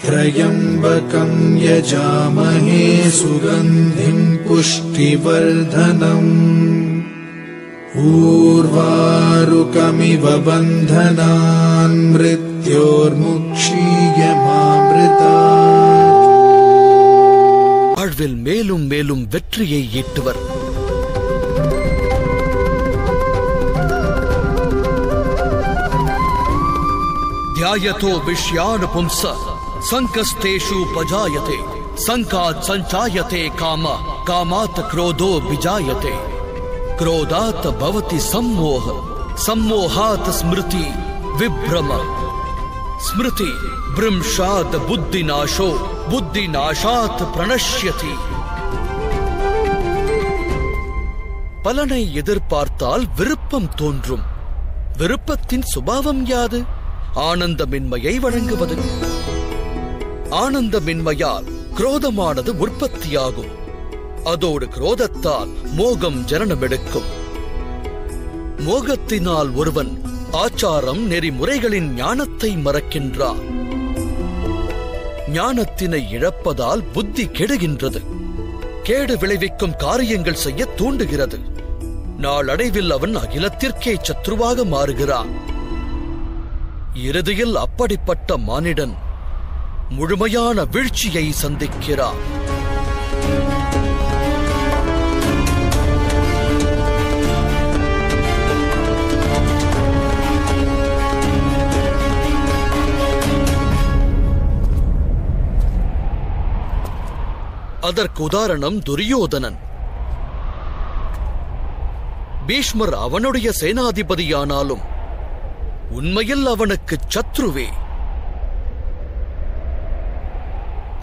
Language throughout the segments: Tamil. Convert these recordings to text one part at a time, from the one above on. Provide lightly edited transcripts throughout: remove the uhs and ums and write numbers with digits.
त्र्यम्बकं यजामहे सुगन्धिं पुष्टिवर्धनम् ऊर्वारुकमिव बन्धनान् मृत्योर्मुक्षीयमामृतात् வாழ்வில் மேலும் மேலும் வெற்றியை ஈட்டுவர். ध्यायतो विषयान् पुंस संकस्तेषु पजायते संकात् संचायते काम कामात् क्रोधो विजायते क्रोधात् भवति सम्मोह सम्मोहात् स्मृति विभ्रम स्मृति भ्रंशात् बुद्धिनाशो बुद्धिनाशात् प्रणश्यति. பலனை எதிர்பார்த்தால் விருப்பம் தோன்றும். விருப்பத்தின் சுபாவம் யாது? ஆனந்தமின்மையை வழங்குவது. ஆனந்தமின்மையால் குரோதமானது உற்பத்தியாகும். அதோடு குரோதத்தால் மோகம் ஜனனமெடுக்கும். மோகத்தினால் ஒருவன் ஆச்சாரம் நெறிமுறைகளின் ஞானத்தை மறக்கின்றான். ஞானத்தினை இழப்பதால் புத்தி கெடுகின்றது. கேடு விளைவிக்கும் காரியங்கள் செய்ய தூண்டுகிறது. நாளடைவில் அவன் அகிலத்திற்கே சத்ருவாக மாறுகிறான். இறுதியில் அப்படிப்பட்ட மானிடன் முழுமையான வீழ்ச்சியை சந்திக்கிறான். அதற்கு உதாரணம் துரியோதனன். பீஷ்மர் அவனுடைய சேனாதிபதியானாலும் உண்மையில் அவனுக்கு சத்ருவே.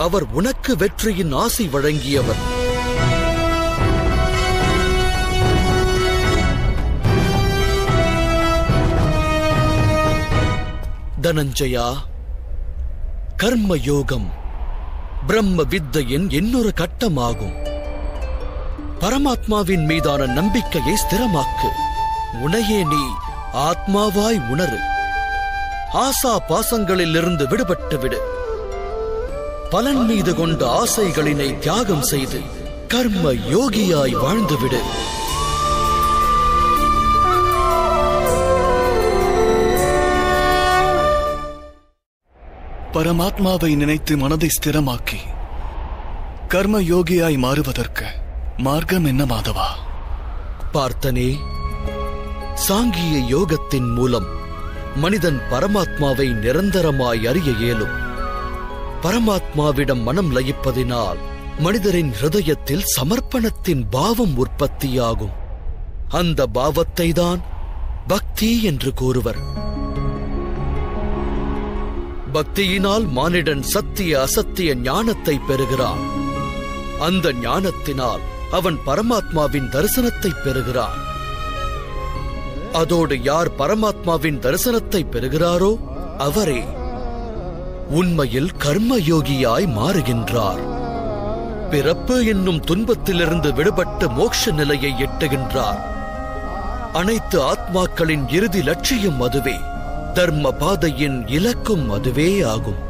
அவர் உனக்கு வெற்றியின் ஆசை வழங்கியவர். தனஞ்சயா, கர்ம யோகம் பிரம்ம வித்தையின் இன்னொரு கட்டமாகும். பரமாத்மாவின் மீதான நம்பிக்கையை ஸ்திரமாக்கு. உனையே நீ ஆத்மாவாய் உணரு. ஆசா பாசங்களில் இருந்து விடுபட்டு விடு. பலன் மீது கொண்ட ஆசைகளினை தியாகம் செய்து கர்ம யோகியாய் வாழ்ந்துவிடு. பரமாத்மாவை நினைத்து மனதை ஸ்திரமாக்கி கர்ம யோகியாய் மாறுவதற்கு மார்க்கம் என்ன மாதவா? பார்த்தனே, சாங்கிய யோகத்தின் மூலம் மனிதன் பரமாத்மாவை நிரந்தரமாய் அறிய இயலும். பரமாத்மாவிடம் மனம் லயிப்பதினால் மனிதரின் ஹிருதயத்தில் சமர்ப்பணத்தின் பாவம் உற்பத்தியாகும். அந்த பாவத்தை தான் பக்தி என்று கூறுவர். பக்தியினால் மானிடன் சத்திய அசத்திய ஞானத்தை பெறுகிறான். அந்த ஞானத்தினால் அவன் பரமாத்மாவின் தரிசனத்தை பெறுகிறான். அதோடு யார் பரமாத்மாவின் தரிசனத்தை பெறுகிறாரோ அவரே உண்மையில் கர்மயோகியாய் மாறுகின்றார். பிறப்பு என்னும் துன்பத்திலிருந்து விடுபட்டு மோட்ச நிலையை எட்டுகின்றார். அனைத்து ஆத்மாக்களின் இறுதி லட்சியம் அதுவே. தர்ம பாதையின் இலக்கும் அதுவே ஆகும்.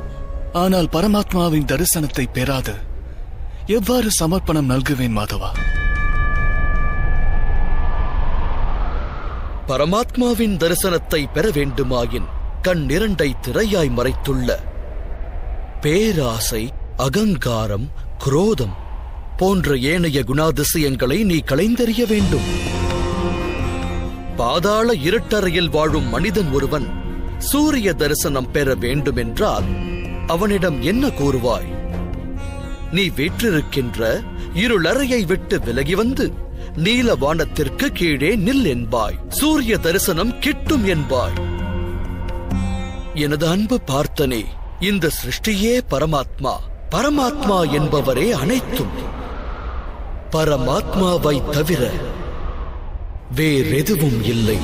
ஆனால் பரமாத்மாவின் தரிசனத்தை பெறாது எவ்வாறு சமர்ப்பணம் நல்குவேன் மாதவா? பரமாத்மாவின் தரிசனத்தை பெற வேண்டுமாயின் கண் இரண்டை திரையாய் மறைத்துள்ள பேராசை, அகங்காரம், குரோதம் போன்ற ஏனைய குணாதிசயங்களை நீ களைந்தெறிய வேண்டும். பாதாள இருட்டறையில் வாழும் மனிதன் ஒருவன் சூரிய தரிசனம் பெற வேண்டுமென்றால் அவனிடம் என்ன கூறுவாய்? நீ வீற்றிருக்கின்ற இருளறையை விட்டு விலகி வந்து நீல வானத்திற்கு கீழே நில் என்பாய். சூரிய தரிசனம் கிட்டும் என்பாய். எனது அன்பு பார்த்தனே, இந்த சிருஷ்டியே பரமாத்மா. பரமாத்மா என்பவரே அனைத்தும். பரமாத்மாவை தவிர வேறெதுவும் இல்லை.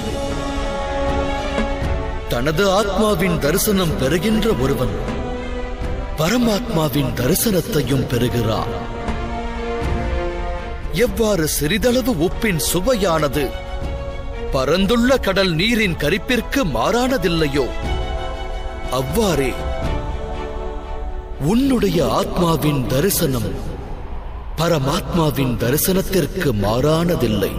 தனது ஆத்மாவின் தரிசனம் பெறுகின்ற ஒருவன் பரமாத்மாவின் தரிசனத்தையும் பெறுகிறான். எவ்வாறு சிறிதளவு உப்பின் சுவையானது பரந்துள்ள கடல் நீரின் கரிப்பிற்கு மாறானதில்லையோ அவ்வாறே உன்னுடைய ஆத்மாவின் தரிசனம் பரமாத்மாவின் தரிசனத்திற்கு மாறானதில்லை.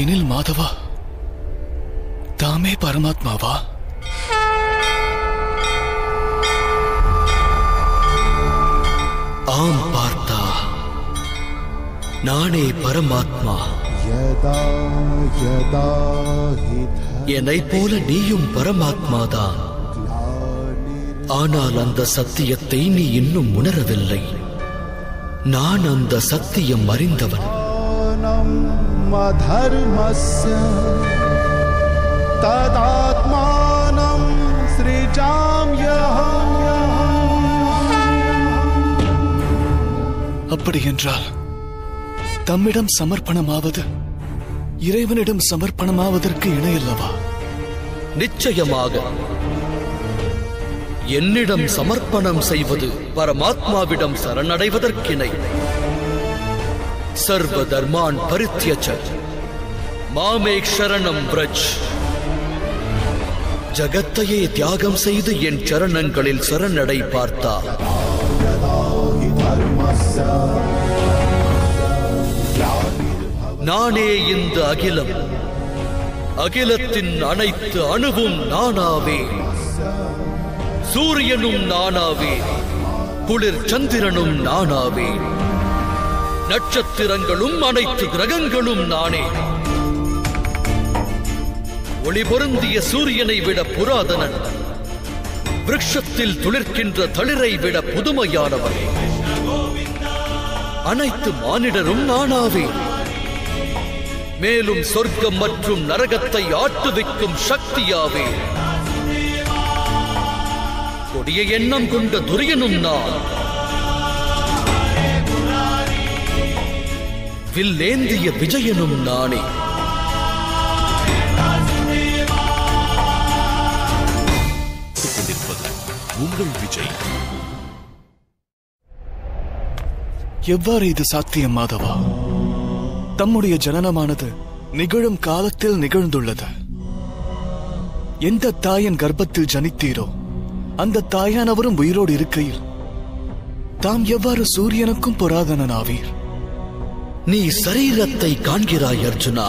எனில் மாதவா, தாமே பரமாத்மாவா? ஆம் பார்த்தா, நானே பரமாத்மா. என்னைப் போல நீயும் பரமாத்மாதான். ஆனால் அந்த சத்தியத்தை நீ இன்னும் உணரவில்லை. நான் அந்த சத்தியம் அறிந்தவன். ததாத்மானம் ஸ்ரீஜாம்யஹம். அப்படி என்றால் தம்மிடம் சமர்ப்பணமாவது இறைவனிடம் சமர்ப்பணமாவதற்கு இணையல்லவா? நிச்சயமாக. என்னிடம் சமர்ப்பணம் செய்வது பரமாத்மாவிடம் சரணடைவதற்கிணை. சர்வ தர்மான் பரித்யஜ மாமேக் சரணம் வ்ரஜ். ஜகத்தையே தியாகம் செய்து என் சரணங்களில் சரணடை பார்த்தா. நானே இந்த அகிலம். அகிலத்தின் அனைத்து அணுவும் நானாவே. சூரியனும் நானாவே. குளிர் சந்திரனும் நானாவே. நட்சத்திரங்களும் அனைத்து கிரகங்களும் நானே. ஒளி பொருந்திய சூரியனை விட புராதனன். விருட்சத்தில் துளிர்க்கின்ற தளிரை விட புதுமையானவன். அனைத்து மானிடரும் நானாவே. மேலும் சொர்க்கம் மற்றும் நரகத்தை ஆட்டுவிக்கும் சக்தியாவே. கொடிய எண்ணம் கொண்ட துரியனும் நான். வில்லேந்திய விஜயனும் நானே. உங்கள் விஜய். எவ்வாறு இது சாத்தியம் மாதவா? தம்முடைய ஜனனமானது நிகழும் காலத்தில் நிகழ்ந்துள்ளது. எந்த தாயின் கர்ப்பத்தில் ஜனித்தீரோ அந்த தாயானவரும் உயிரோடு இருக்கையில் தாம் எவ்வாறு சூரியனுக்கும் புராதனனாவீர்? நீ சரீரத்தை காண்கிறாய் அர்ஜுனா.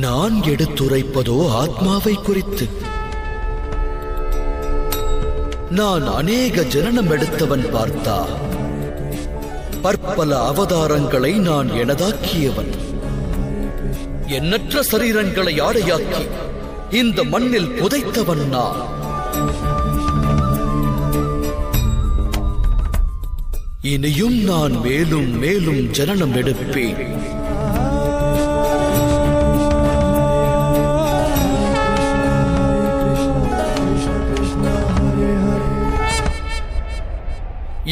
நான் எடுத்துரைப்பதோ ஆத்மாவை குறித்து. நான் அநேக ஜனனம் எடுத்தவன் பார்த்தா. பற்பல அவதாரங்களை நான் எனதாக்கியவன். எண்ணற்ற சரீரங்களை ஆடையாக்கி இந்த மண்ணில் புதைத்தவன் நான். இனியும் நான் மேலும் மேலும் ஜனனம் எடுப்பேன்.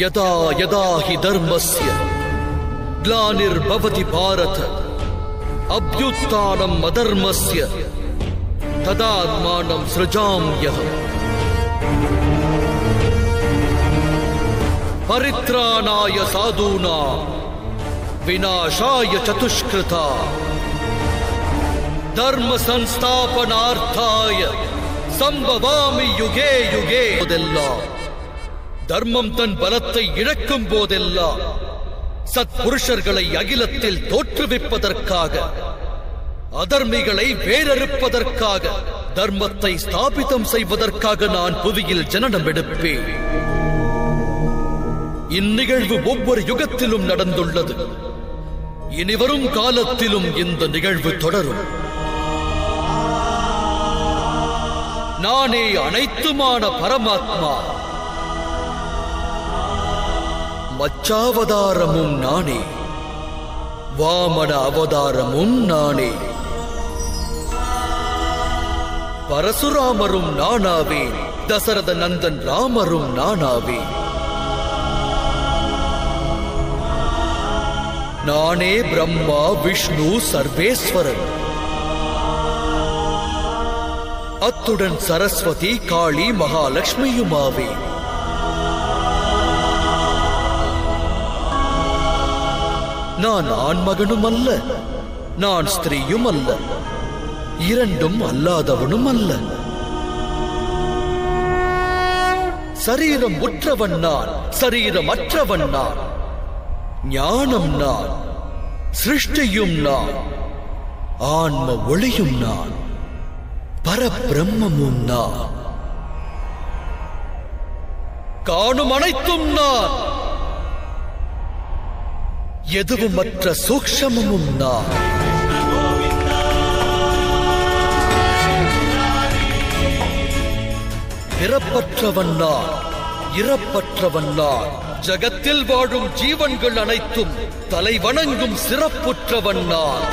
யதா யதா ஹி தர்மஸ்ய க்லானிர்பவதி பாரத அப்யுத்தானம் அதர்மஸ்ய ததாத்மானம் ஸ்ருஜாம்யஹம். பரித்ராணாய சாதூனாம் விநாசாய சதுஷ்கிருதா தர்ம சம்ஸ்தாபனார்த்தாய சம்பவாமி யுகே யுகே. தர்மம் தன் பலத்தை இழக்கும் போதெல்லாம் சத்புருஷர்களை அகிலத்தில் தோற்றுவிப்பதற்காக, அதர்மிகளை வேறறுப்பதற்காக, தர்மத்தை ஸ்தாபிதம் செய்வதற்காக நான் புவியில் ஜனனம் எடுப்பேன். இந்நிகழ்வு ஒவ்வொரு யுகத்திலும் நடந்துள்ளது. இனிவரும் காலத்திலும் இந்த நிகழ்வு தொடரும். நானே அனைத்துமான பரமாத்மா. மச்சாவதாரமும் நானே, வாமன அவதாரமும் நானே, பரசுராமரும் நானாவே, தசரத நந்தன் ராமரும் நானாவே. நானே பிரம்மா விஷ்ணு சர்வேஸ்வரன். அத்துடன் சரஸ்வதி, காளி, மகாலட்சுமியுமாவே. நான் ஆண்மகனும் அல்ல, நான் ஸ்திரீயும் அல்ல, இரண்டும் அல்லாதவனும் அல்ல. சரீரம் உற்றவன் நான், சரீரம் அற்றவன் நான். ஞானம் நான், சிருஷ்டியும் நான், ஆன்ம ஒளியும் நான், பரபிரம்மமும் நான், காணும் அனைத்தும் நான், எதுவுமற்ற சூக்ஷ்மமும் நான். பிறப்பற்றவன் நான், இறப்பற்றவன் நான். ஜகத்தில் வாழும் ஜீவன்கள் அனைத்தும் தலை வணங்கும் சிறப்புற்றவன் நான்.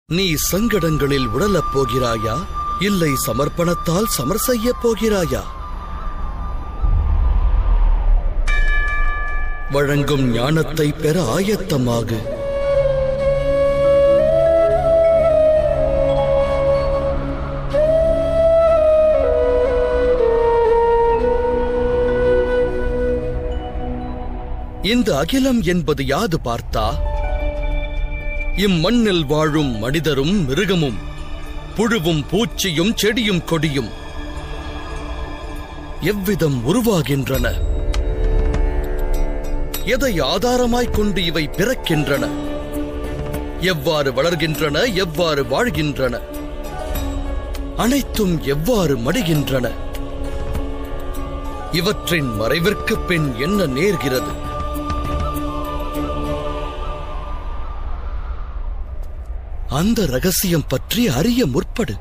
நீ சங்கடங்களில் உழலப் போகிறாயா, இல்லை சமர்ப்பணத்தால் சமர் செய்யப் போகிறாயா? வழங்கும் ஞானத்தை பெற ஆயத்தமாகு. இந்த அகிலம் என்பது யாது பார்த்தா? இம்மண்ணில் வாழும் மனிதரும் மிருகமும், புழுவும் பூச்சியும் செடியும் கொடியும் எவ்விதம் உருவாகின்றன? எதை ஆதாரமாய்க் கொண்டு இவை பிறக்கின்றன? எவ்வாறு வளர்கின்றன? எவ்வாறு வாழ்கின்றன? அனைத்தும் எவ்வாறு மடிகின்றன? இவற்றின் மறைவிற்கு பின் என்ன நேர்கிறது? அந்த ரகசியம் பற்றி அறிய முற்படு.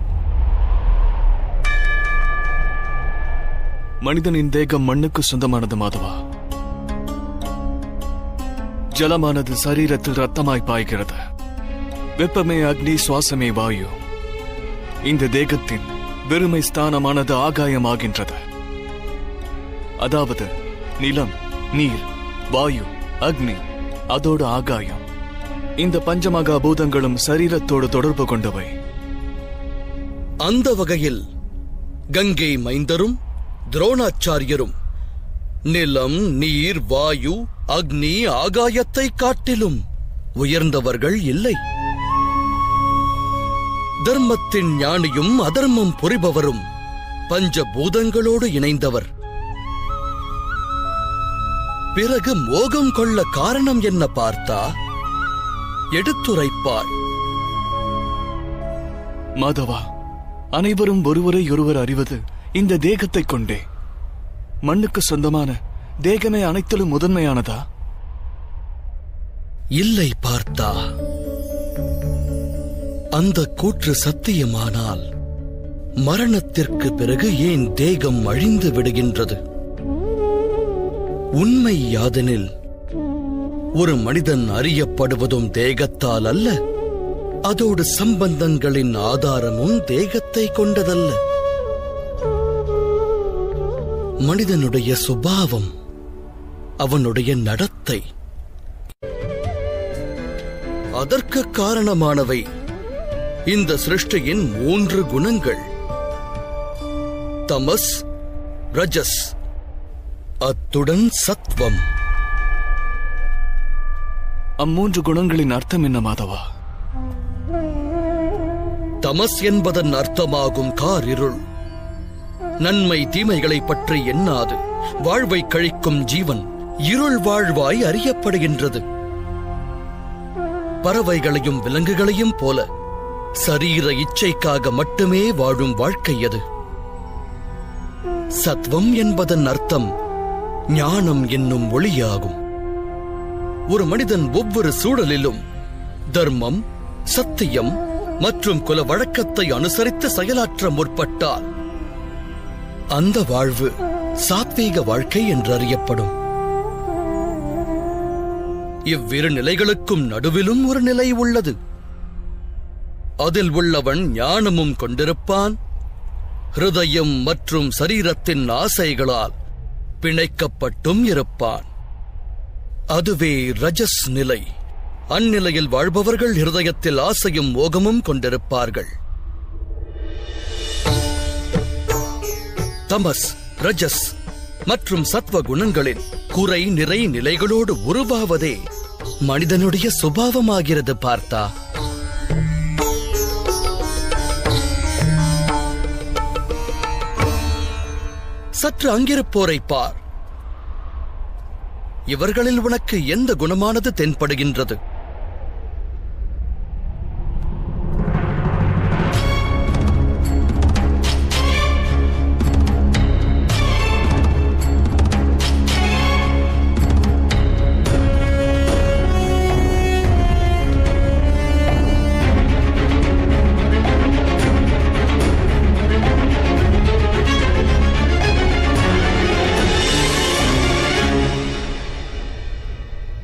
மனிதனின் தேகம் மண்ணுக்கு சொந்தமானது மாதவா. ஜலமானது சரீரத்தில் ரத்தமாய் பாய்கிறது. வெப்பமே அக்னி, சுவாசமே வாயு. இந்த தேகத்தின் வெறுமை ஸ்தானமானது ஆகாயமாகின்றது. அதாவது நிலம், நீர், வாயு, அக்னி, அதோடு ஆகாயம். இந்த பஞ்சமகா பூதங்களும் சரீரத்தோடு தொடர்பு கொண்டவை. அந்த வகையில் கங்கை மைந்தரும் துரோணாச்சாரியரும் நிலம், நீர், வாயு, அக்னி, ஆகாயத்தை காட்டிலும் உயர்ந்தவர்கள் இல்லை. தர்மத்தின் ஞானியும் அதர்மம் புரிபவரும் பஞ்சபூதங்களோடு இணைந்தவர். பிறகு மோகம் கொள்ள காரணம் என்ன பார்த்தா? எடுத்துரைப்பாய். மாதவா, அனைவரும் ஒருவரை ஒருவர் அறிவது இந்த தேகத்தை கொண்டே. மண்ணுக்கு சொந்தமான தேகமே அனைத்திலும் முதன்மையானதா? இல்லை பார்த்தா. அந்த கூற்று சத்தியமானால் மரணத்திற்கு பிறகு ஏன் தேகம் அழிந்து விடுகின்றது? உண்மை யாதெனில், ஒரு மனிதன் அறியப்படுவதும் தேகத்தால் அல்ல, அதோடு சம்பந்தங்களின் ஆதாரமும் தேகத்தை கொண்டதல்ல. மனிதனுடைய சுபாவம், அவனுடைய நடத்தை. அதற்கு காரணமானவை இந்த சிருஷ்டியின் 3 குணங்கள்: தமஸ், ரஜஸ், அத்துடன் சத்வம். அம்மூன்று குணங்களின் அர்த்தம் என்ன மாதவா? தமஸ் என்பதன் அர்த்தமாகும் காரிருள். நன்மை தீமைகளை பற்றி எண்ணாது வாழ்வை கழிக்கும் ஜீவன் இருள் வாழ்வாய் அறியப்படுகின்றது. பறவைகளையும் விலங்குகளையும் போல சரீர இச்சைக்காக மட்டுமே வாழும் வாழ்க்கை அது. சத்வம் என்பதன் அர்த்தம் ஞானம் என்னும் ஒளியாகும். ஒரு மனிதன் ஒவ்வொரு சூழலிலும் தர்மம், சத்தியம் மற்றும் குல வழக்கத்தை அனுசரித்து செயலாற்ற முற்பட்டால் அந்த வாழ்வு சாத்வீக வாழ்க்கை என்று அறியப்படும். இவ்விரு நிலைகளுக்கும் நடுவிலும் ஒரு நிலை உள்ளது. அதில் உள்ளவன் ஞானமும் கொண்டிருப்பான், ஹிருதயம் மற்றும் சரீரத்தின் ஆசைகளால் பிணைக்கப்பட்டும் இருப்பான். அதுவே ரஜஸ் நிலை. அந்நிலையில் வாழ்பவர்கள் ஹிருதயத்தில் ஆசையும் மோகமும் கொண்டிருப்பார்கள். தமஸ், ரஜஸ் மற்றும் சத்வ குணங்களின் குறை நிறை நிலைகளோடு உருவாவதே மனிதனுடைய சுபாவமாகிறது. பார்த்தா, சற்று அங்கிருப்போரை பார். இவர்களில் உனக்கு எந்த குணமானது தென்படுகின்றது?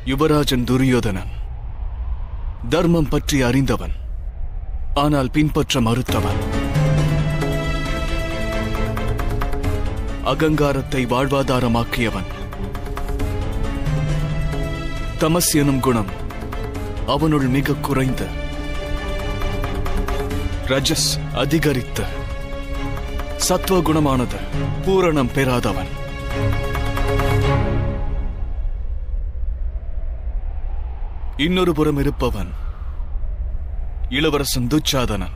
யுவராஜன் துரியோதனன் தர்மம் பற்றி அறிந்தவன், ஆனால் பின்பற்ற மறுத்தவன். அகங்காரத்தை வாழ்வாதாரமாக்கியவன். தமஸ் எனும் குணம் அவனுள் மிக குறைந்து, ரஜஸ் அதிகரித்து, சத்வ குணமானது பூரணம் பெறாதவன். இன்னொரு புறம் இருப்பவன் இளவரசன் துச்சாதனன்.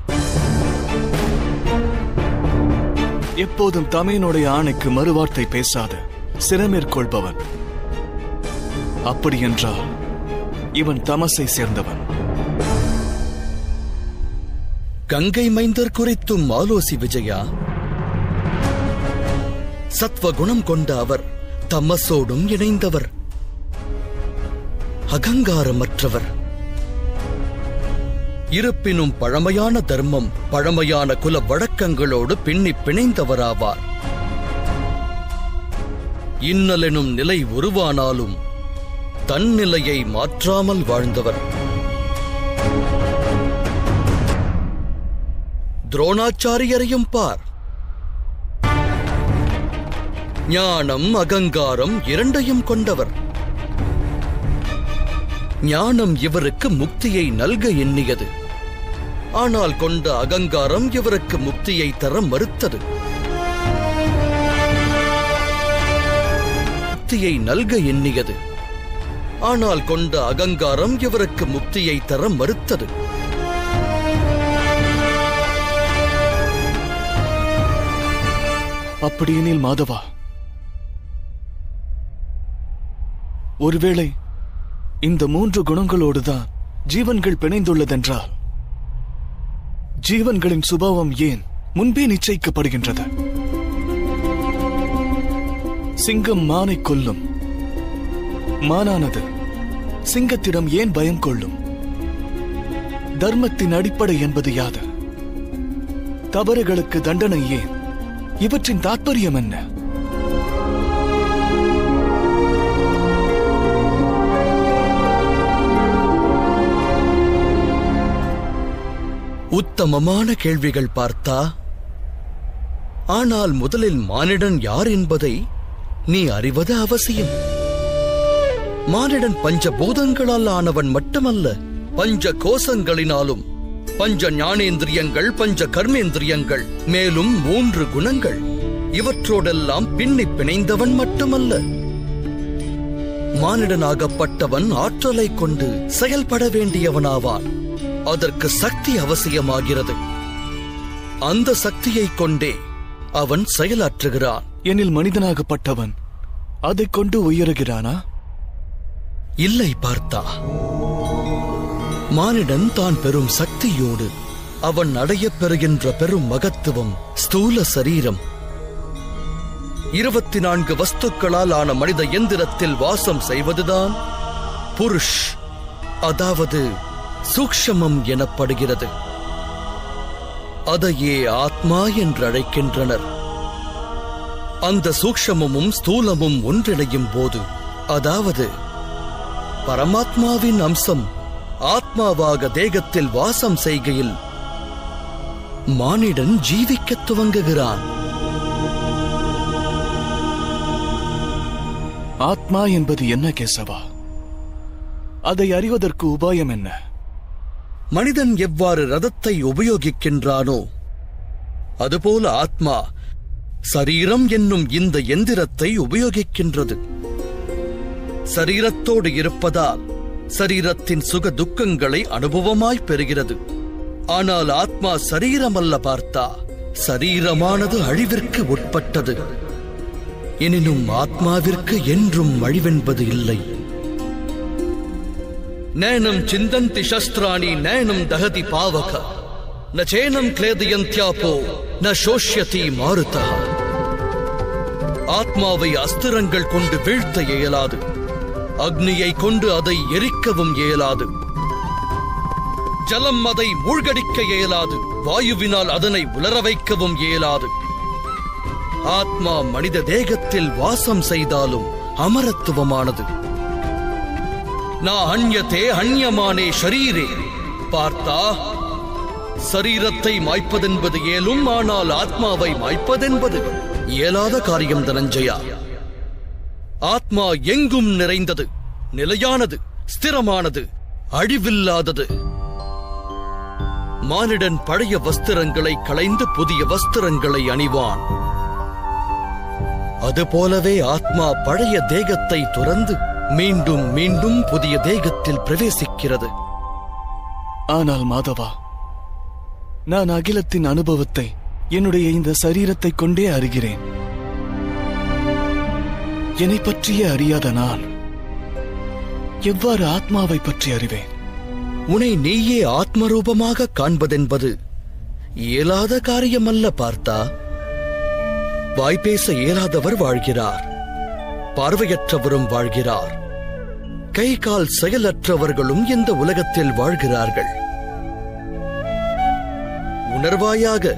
எப்போதும் தமையனுடைய ஆணைக்கு மறுவார்த்தை பேசாது சிரமேற்கொள்பவன். அப்படியென்றால் இவன் தமசை சேர்ந்தவன். கங்கை மைந்தர் குறித்தும் ஆலோசி விஜயா. சத்வ குணம் கொண்ட அவர் தமசோடும் இணைந்தவர், அகங்காரமற்றவர். இருப்பினும் பழமையான தர்மம், பழமையான குல வழக்கங்களோடு பின்னி பிணைந்தவராவார். இன்னலெனும் நிலை உருவானாலும் தன்னிலையை மாற்றாமல் வாழ்ந்தவர். துரோணாச்சாரியரையும் பார். ஞானம், அகங்காரம் இரண்டையும் கொண்டவர். ஞானம் இவருக்கு முக்தியை நல்க எண்ணியது, ஆனால் கொண்ட அகங்காரம் இவருக்கு முக்தியை தர மறுத்தது. முக்தியை நல்க எண்ணியது, ஆனால் கொண்ட அகங்காரம் இவருக்கு முக்தியை தர மறுத்தது. அப்படியெனில் மாதவா, ஒருவேளை இந்த 3 குணங்களோடுதான் ஜீவன்கள் பிணைந்துள்ளதென்றால் ஜீவன்களின் சுபாவம் ஏன் முன்பே நிச்சயிக்கப்படுகின்றது? சிங்கம் மானை கொல்லும், மானானது சிங்கத்திடம் ஏன் பயம் கொள்ளும்? தர்மத்தின் அடிப்படை என்பது யாது? தவறுகளுக்கு தண்டனை ஏன்? இவற்றின் தாற்பயம் என்ன? உத்தமமான கேள்விகள் பார்த்தா. ஆனால் முதலில் மானிடன் யார் என்பதை நீ அறிவது அவசியம். மானிடன் பஞ்சபூதங்களால் ஆனவன் மட்டுமல்ல, பஞ்ச கோஷங்களினாலும், பஞ்ச ஞானேந்திரியங்கள், பஞ்ச கர்மேந்திரியங்கள், மேலும் 3 குணங்கள், இவற்றோடெல்லாம் பின்னி பிணைந்தவன் மட்டுமல்ல. மானிடனாகப்பட்டவன் ஆற்றலை கொண்டு செயல்பட வேண்டியவனாவான். அதற்கு சக்தி அவசியமாகிறது. அந்த சக்தியை கொண்டே அவன் செயலாற்றுகிறான். எனில் மனிதனாகப்பட்டவன் அதைக் கொண்டு உயருகிறானா? இல்லை பார்த்தா. மானிடன் தான் பெறும் சக்தியோடு அவன் அடையப் பெறுகின்ற பெரும் மகத்துவம் ஸ்தூல சரீரம். 24 வஸ்துக்களால் ஆன மனித எந்திரத்தில் வாசம் செய்வதுதான் புருஷ், அதாவது சூக்ஷ்மம் எனப்படுகிறது. அதையே ஆத்மா என்று அழைக்கின்றனர். அந்த சூக்ஷ்மமும் ஸ்தூலமும் ஒன்றிணையும் போது, அதாவது பரமாத்மாவின் அம்சம் ஆத்மாவாக தேகத்தில் வாசம் செய்கையில் மானிடன் ஜீவிக்கத் துவங்குகிறான். ஆத்மா என்பது என்ன கேசவா? அதை அறிவதற்கு உபாயம் என்ன? மனிதன் எவ்வாறு ரதத்தை உபயோகிக்கின்றானோ அதுபோல ஆத்மா சரீரம் என்னும் இந்த எந்திரத்தை உபயோகிக்கின்றது. சரீரத்தோடு இருப்பதால் சரீரத்தின் சுக துக்கங்களை அனுபவமாய் பெறுகிறது. ஆனால் ஆத்மா சரீரமல்ல பார்த்தா. சரீரமானது அழிவிற்கு உட்பட்டது. எனினும் ஆத்மாவிற்கு என்றும் அழிவென்பது இல்லை. நைனம் சிந்தந்தி சஸ்திராணி நைனம் தகதி பாவக ந சேனம் கிளேதயந்த்யாபோ ந சோஷ்யதி மாருதா. ஆத்மாவை அஸ்திரங்கள் கொண்டு வீழ்த்த இயலாது. அக்னியை கொண்டு அதை எரிக்கவும் இயலாது. ஜலம் அதை மூழ்கடிக்க இயலாது. வாயுவினால் அதனை உலர வைக்கவும் இயலாது. ஆத்மா மனித தேகத்தில் வாசம் செய்தாலும் அமரத்துவமானது. நா அன்யதே அன்யமானே ஷரீரே. பார்த்தா, சரீரத்தை மாய்ப்பதென்பது இயலும், ஆனால் ஆத்மாவை மாய்ப்பதென்பது இயலாத காரியம் தனஞ்சயா. ஆத்மா எங்கும் நிறைந்தது, நிலையானது, ஸ்திரமானது, அழிவில்லாதது. மானிடன் பழைய வஸ்திரங்களை களைந்து புதிய வஸ்திரங்களை அணிவான். அதுபோலவே ஆத்மா பழைய தேகத்தை துறந்து மீண்டும் மீண்டும் புதிய தேகத்தில் பிரவேசிக்கிறது. ஆனால் மாதவா, நான் அகிலத்தின் அனுபவத்தை என்னுடைய இந்த சரீரத்தை கொண்டே அறிகிறேன். என்னை பற்றியே அறியாத நான் எவ்வாறு ஆத்மாவை பற்றி அறிவேன்? உன்னை நீயே ஆத்மரூபமாக காண்பதென்பது இயலாத காரியமல்ல பார்த்தா. வாய்ப்பேச இயலாதவர் வாழ்கிறார், பார்வையற்றவரும் வாழ்கிறார், கை கால் செயலற்றவர்களும் இந்த உலகத்தில் வாழ்கிறார்கள். உணர்வாயாக,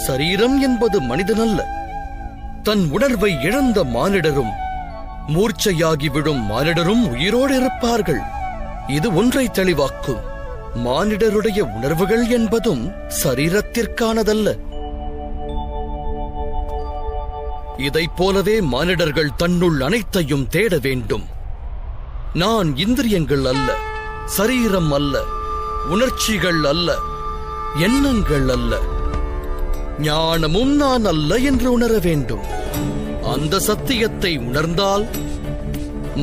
சரீரம் என்பது மனிதனல்ல. தன் உணர்வை இழந்த மானிடரும் மூர்ச்சையாகி விடும் மானிடரும் உயிரோடு இருப்பார்கள். இது ஒன்றை தெளிவாக்கும். மானிடருடைய உணர்வுகள் என்பதும் சரீரத்திற்கானதல்ல. இதைப் போலவே மானிடர்கள் தன்னுள் அனைத்தையும் தேட வேண்டும். நான் இந்திரியங்கள் அல்ல, சரீரம் அல்ல, உணர்ச்சிகள் அல்ல, எண்ணங்கள் அல்ல, ஞானமும் நான் அல்ல என்று உணர வேண்டும். அந்த சத்தியத்தை உணர்ந்தால்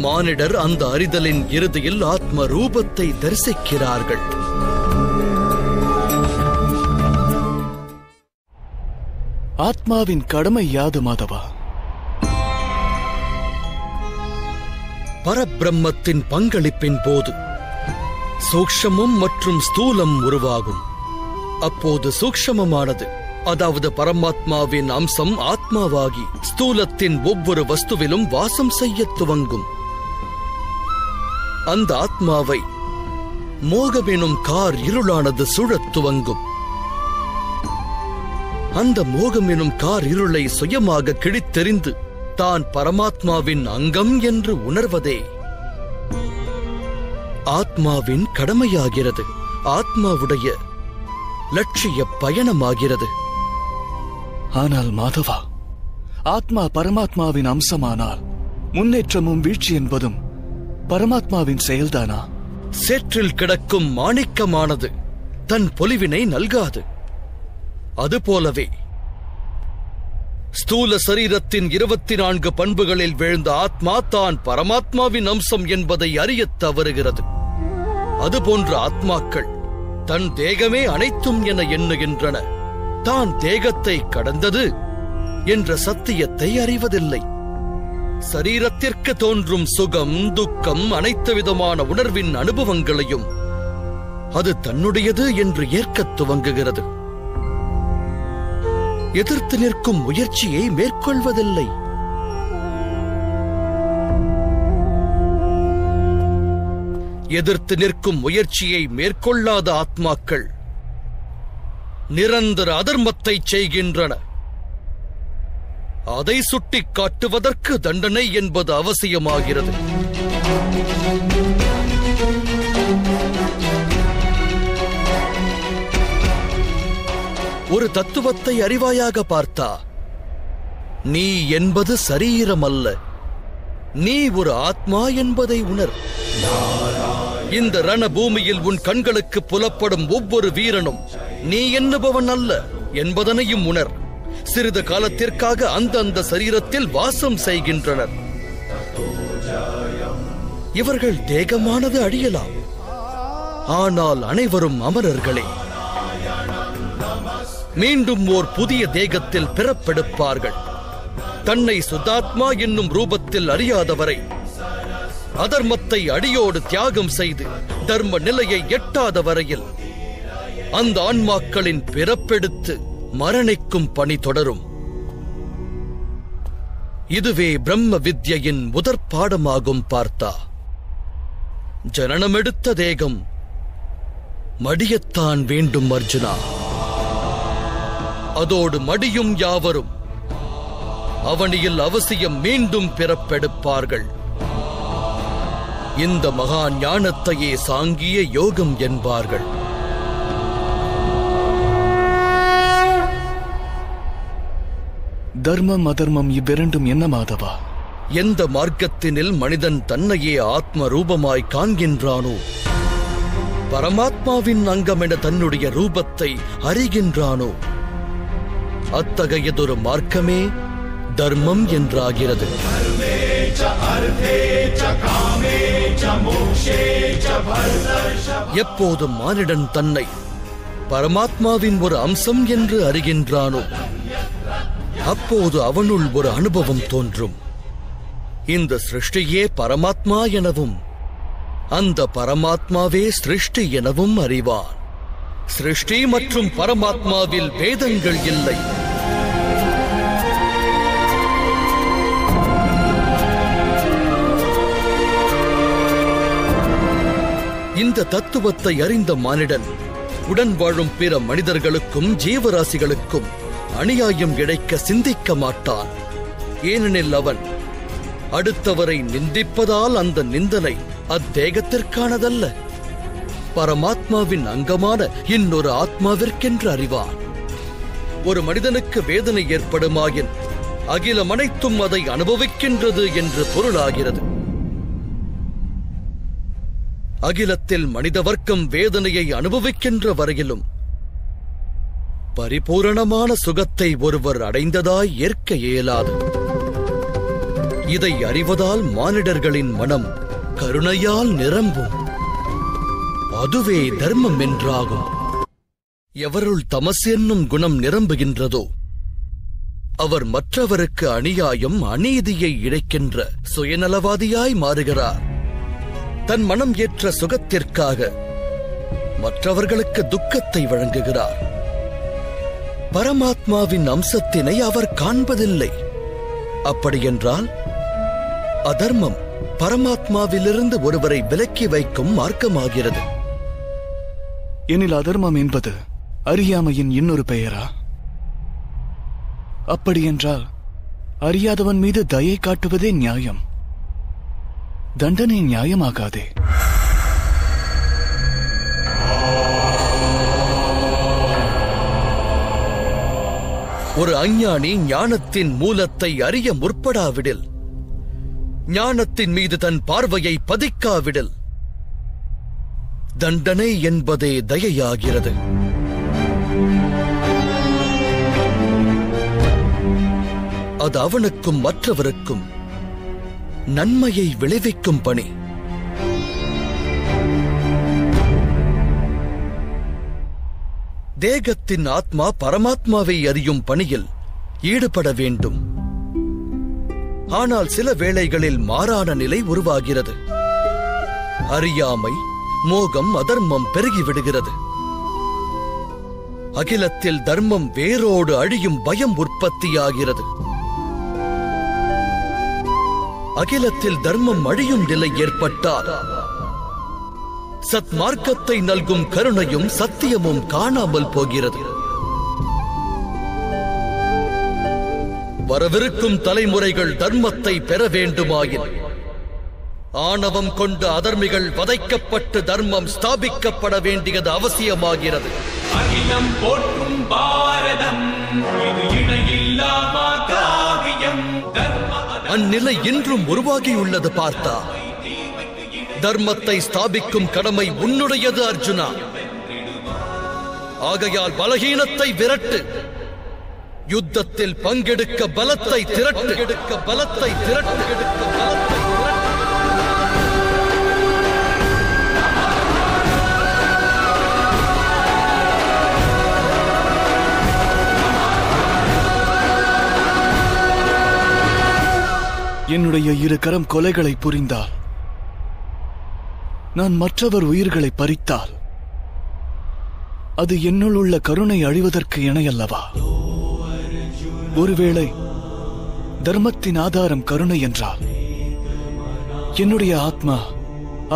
மானிடர் அந்த அறிதலின் இறுதியில் ஆத்ம ரூபத்தை தரிசிக்கிறார்கள். ஆத்மாவின் கடமை யாது மாதவா? பரபிரம்மத்தின் பங்களிப்பின் போது சூக்ஷ்மம் மற்றும் ஸ்தூலம் உருவாகும். அப்போது சூக்ஷ்மமானது, அதாவது பரமாத்மாவின் அம்சம் ஆத்மாவாகி ஸ்தூலத்தின் ஒவ்வொரு வஸ்துவிலும் வாசம் செய்ய துவங்கும். அந்த ஆத்மாவை மோகமெனும் கார் இருளானது சுழத் துவங்கும். அந்த மோகம் எனும் கார் இருளை சுயமாக கிழித்தெறிந்து தான் பரமாத்மாவின் அங்கம் என்று உணர்வதே ஆத்மாவின் கடமையாகிறது. ஆத்மாவுடைய லட்சிய பயணமாகிறது. ஆனால் மாதவா, ஆத்மா பரமாத்மாவின் அம்சமானால் முன்னேற்றமும் வீழ்ச்சி என்பதும் பரமாத்மாவின் செயல்தானா? சேற்றில் கிடக்கும் மாணிக்கமானது தன் பொலிவினை நல்காது. அதுபோலவே ஸ்தூல சரீரத்தின் 24 பண்புகளில் வீழ்ந்த ஆத்மா தான் பரமாத்மாவின் அம்சம் என்பதை அறியத் தவறுகிறது. அதுபோன்ற ஆத்மாக்கள் தன் தேகமே அனைத்தும் என எண்ணுகின்றன. தான் தேகத்தை கடந்தது என்ற சத்தியத்தை அறிவதில்லை. சரீரத்திற்கு தோன்றும் சுகம், துக்கம், அனைத்து விதமான உணர்வின் அனுபவங்களையும் அது தன்னுடையது என்று ஏற்கத் துவங்குகிறது. எதிர்த்து நிற்கும் முயற்சியை மேற்கொள்வதில்லை. எதிர்த்து நிற்கும் முயற்சியை மேற்கொள்ளாத ஆத்மாக்கள் நிரந்தர அதர்மத்தை செய்கின்றன. அதை சுட்டிக் காட்டுவதற்கு தண்டனை என்பது அவசியமாகிறது. ஒரு தத்துவத்தை அறிவாயாக பார்த்தா, நீ என்பது சரீரம் அல்ல, நீ ஒரு ஆத்மா என்பதை உணர். இந்த ரணபூமியில் உன் கண்களுக்கு புலப்படும் ஒவ்வொரு வீரனும் நீ எண்ணுபவன் அல்ல என்பதனையும் உணர். சிறிது காலத்திற்காக அந்த சரீரத்தில் வாசம் செய்கின்றனர். இவர்கள் தேகமானது அழியலாம், ஆனால் அனைவரும் அமரர்களே. மீண்டும் ஓர் புதிய தேகத்தில் பிறப்பெடுப்பார்கள். தன்னை சுத்தாத்மா என்னும் ரூபத்தில் அறியாதவரை, அதர்மத்தை அடியோடு தியாகம் செய்து தர்ம நிலையை எட்டாத வரையில் அந்த ஆன்மாக்களின் பிறப்பெடுத்து மரணிக்கும் பணி தொடரும். இதுவே பிரம்ம வித்யின் முதற் பாடமாகும். பார்த்தா, ஜனனமெடுத்த தேகம் மடியத்தான் வேண்டும் அர்ஜுனா. அதோடு மடியும் யாவரும் அவனியில் அவசியம் மீண்டும் பிறப்பெடுப்பார்கள். இந்த மகா ஞானத்தையே சாங்கிய யோகம் என்பார்கள். தர்மம் அதர்மம் இவ்விரண்டும் என்ன மாதவா? எந்த மார்க்கத்தினில் மனிதன் தன்னையே ஆத்ம ரூபமாய் காண்கின்றானோ, பரமாத்மாவின் அங்கமென தன்னுடைய ரூபத்தை அறிகின்றானோ, அத்தகையதொரு மார்க்கமே தர்மம் என்றாகிறது. எப்போதும் மானிடன் தன்னை பரமாத்மாவின் ஒரு அம்சம் என்று அறிகின்றானோ, அப்போது அவனுள் ஒரு அனுபவம் தோன்றும். இந்த சிருஷ்டியே பரமாத்மா எனவும், அந்த பரமாத்மாவே சிருஷ்டி எனவும் அறிவான். சிருஷ்டி மற்றும் பரமாத்மாவில் பேதங்கள் இல்லை. இந்த தத்துவத்தை அறிந்த மானிடன் உடன் வாழும் பிற மனிதர்களுக்கும் ஜீவராசிகளுக்கும் அநியாயம் இழைக்க சிந்திக்க மாட்டான். ஏனெனில் அவன் அடுத்தவரை நிந்திப்பதால் அந்த நிந்தனை அத்தேகத்திற்கானதல்ல, பரமாத்மாவின் அங்கமான இன்னொரு ஆத்மாவிற்கென்று அறிவான். ஒரு மனிதனுக்கு வேதனை ஏற்படுமாயின் அகிலம் அனைத்தும் அதை அனுபவிக்கின்றது என்று பொருளாகிறது. அகிலத்தில் மனித வர்க்கம் வேதனையை அனுபவிக்கின்ற வரையிலும் பரிபூரணமான சுகத்தை ஒருவர் அடைந்ததாய் ஏற்க இயலாது. இதை அறிவதால் மானிடர்களின் மனம் கருணையால் நிரம்பும். அதுவே தர்மம் என்றாகும். எவருள் தமஸ் என்னும் குணம் நிரம்புகின்றதோ அவர் மற்றவருக்கு அநியாயம், அநீதியை இழைக்கின்ற சுயநலவாதியாய் மாறுகிறார். தன் மனம் ஏற்ற சுகத்திற்காக மற்றவர்களுக்கு துக்கத்தை வழங்குகிறார். பரமாத்மாவின் அம்சத்தினை அவர் காண்பதில்லை. அப்படியென்றால் அதர்மம் பரமாத்மாவிலிருந்து ஒருவரை விலக்கி வைக்கும் மார்க்கமாகிறது. எனில் அதர்மம் என்பது அறியாமையின் இன்னொரு பெயரா? அப்படியென்றால் அறியாதவன் மீது தயை காட்டுவதே நியாயம். தண்டனை நியாயமாகாதே. ஒரு அஞ்ஞானி ஞானத்தின் மூலத்தை அறிய முற்படாவிடில், ஞானத்தின் மீது தன் பார்வையை பதிக்காவிடில், தண்டனை என்பதே தயையாகிறது. அது அவனுக்கும் மற்றவருக்கும் நன்மையை விளைவிக்கும் பணி. தேகத்தின் ஆத்மா பரமாத்மாவை அறியும் பணியில் ஈடுபட வேண்டும். ஆனால் சில வேளைகளில் மாறான நிலை உருவாகிறது. அறியாமை, மோகம், அதர்மம் பெருகிவிடுகிறது. அகிலத்தில் தர்மம் வேரோடு அழியும் பயம் உற்பத்தியாகிறது. அகிலத்தில் தர்மம் அழியும் நிலை ஏற்பட்டால் சத்மார்க்கத்தை நல்கும் கருணையும் சத்தியமும் காணாமல் போகிறது. வரவிருக்கும் தலைமுறைகள் தர்மத்தை பெற வேண்டுமாயின் ஆணவம் கொண்ட அதர்மிகள் வதைக்கப்பட்டு தர்மம் ஸ்தாபிக்கப்பட வேண்டியது அவசியமாகிறது. அகிலம் போற்றும் பாரதம் இது இணையில்லாமா காவியம். அந்நிலை இன்றும் உருவாகியுள்ளது பார்த்தா. தர்மத்தை ஸ்தாபிக்கும் கடமை உன்னுடையது அர்ஜுனா. ஆகையால் பலகீனத்தை விரட்டு. யுத்தத்தில் பங்கெடுக்க பலத்தை திரட்டு. என்னுடைய இரு கரம் கொலைகளை புரிந்தால், நான் மற்றவர் உயிர்களை பறித்தால், அது என்னுள் உள்ள கருணை அழிவதற்கு இணையல்லவா? ஒருவேளை தர்மத்தின் ஆதாரம் கருணை என்றால், என்னுடைய ஆத்மா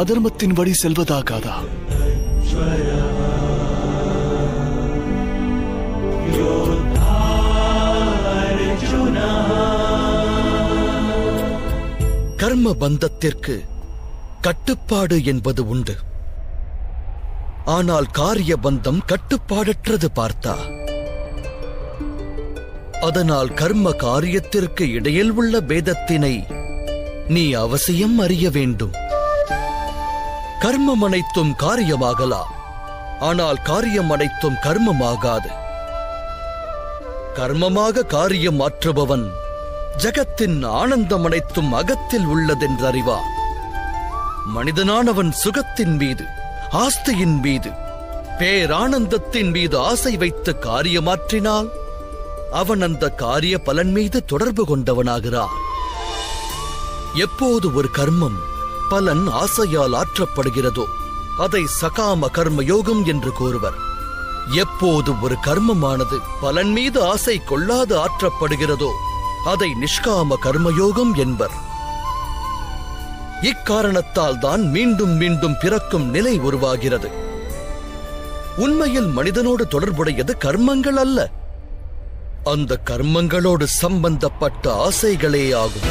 அதர்மத்தின் வழி செல்வதாகாதா? கர்ம பந்தத்திற்கு கட்டுப்பாடு என்பது உண்டு. ஆனால் காரிய பந்தம் கட்டுப்பாடற்றது பார்த்தா. அதனால் கர்ம காரியத்திற்கு இடையில் உள்ள பேதத்தினை நீ அவசியம் அறிய வேண்டும். கர்மம் அனைத்தும் காரியமாகலாம், ஆனால் காரியம் அனைத்தும் கர்மமாகாது. கர்மமாக காரியம் மாற்றுபவன் ஜகத்தின் ஆனந்தம் அனைத்தும் அகத்தில் உள்ளதென்றறிவான். மனிதனானவன் சுகத்தின் மீது, ஆஸ்தியின் மீது, பேரானந்தத்தின் மீது ஆசை வைத்து காரியமாற்றினால் அவன் அந்த காரிய பலன் மீது தொடர்பு கொண்டவனாகிறான். எப்போது ஒரு கர்மம் பலன் ஆசையால் ஆற்றப்படுகிறதோ அதை சகாம கர்மயோகம் என்று கூறுவர். எப்போது ஒரு கர்மமானது பலன் மீது ஆசை கொள்ளாது ஆற்றப்படுகிறதோ அதை நிஷ்காம கர்மயோகம் என்பர். இக்காரணத்தால் தான் மீண்டும் மீண்டும் பிறக்கும் நிலை உருவாகிறது. உண்மையில் மனிதனோடு தொடர்புடையது கர்மங்கள் அல்ல, அந்த கர்மங்களோடு சம்பந்தப்பட்ட ஆசைகளே ஆகும்.